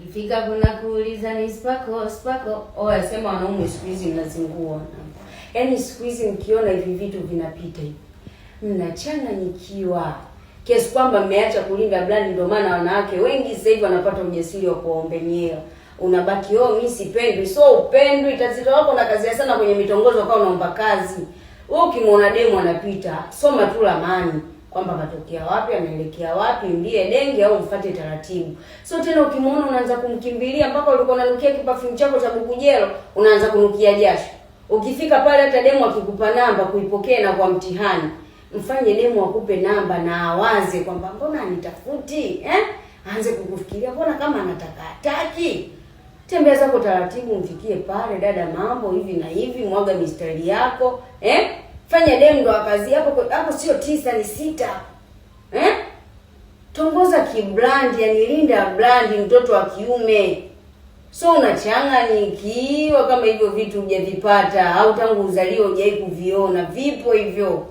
Ukifika kuna kuuliza ni spako. Oya, sema wanaume siku hizi mnazingua. Yaani siku hizi mkiona hivi vitu vinapita hivi, mnachanganyikiwa. Kiasi kwamba mmeacha kulinda brand, ndio maana wanawake wengi sasa hivi wanapata ujasiri wa kuombeni hela. Unabaki mimi sipendi. So upendwi, tatizo wako na kazi sana kwenye mitongozo kwa unaomba kazi. Wewe ukimwona demo anapita, soma tu ramani kwamba katokea wapi, anaelekea wapi, ndiye denge au mfuate taratibu. So tena ukimwona unaanza kumkimbilia mpaka ulikuwa unanukia kipafumu chako cha bukujelo, unaanza kunukia jasho. Ukifika pale hata demo akikupa namba kuipokea na kwa mtihani, mfanye demo akupe namba na awaze kwamba mbona anitafuti, aanze kukufikiria mbona kama anataka hataki. Tembea zako taratibu, mfikie pale, dada mambo hivi na hivi, mwaga mistari yako, Fanya demo ndo kazi hapo sio 9 ni 6. Tongoza kibrand, yani linda brand mtoto wa kiume. So unachanganyikiwa kama hivyo vitu hujavipata au tangu uzalio hujai kuviona, vipo hivyo.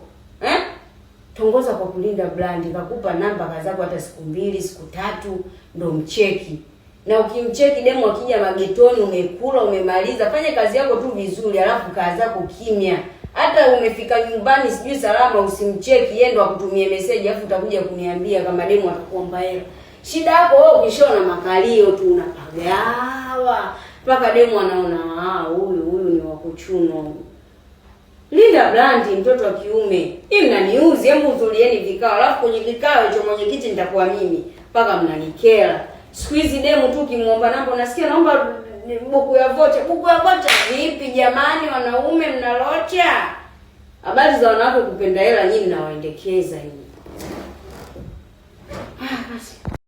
Tongoza kwa kulinda brand, kakupa namba kazako hata siku 2, siku 3 ndo mcheki. Na ukimcheki demo akija magetoni, umekula, umemaliza, fanya kazi yako tu vizuri, alafu kazi yako kimya. Hata umefika nyumbani sijui salama, usimcheki, yeye ndo akutumie message, alafu utakuja kuniambia kama demo atakuomba hela. Shida yako wewe ukishona makalio tu unapagawa. Mpaka demo anaona huyu ni wa kuchunwa. Linda brand mtoto wa kiume. Hii mnaniuzi, hebu hudhurieni vikao. Alafu kwenye vikao hicho mwenyekiti nitakuwa mimi. Mpaka mnanikera. Siku hizi demo tu kimuomba namba unasikia naomba buku ya vocha. Buku ya vocha vipi jamani, wanaume mnalocha? Habari za wanawake kupenda hela nyinyi mnawaendekeza nyinyi. Basi.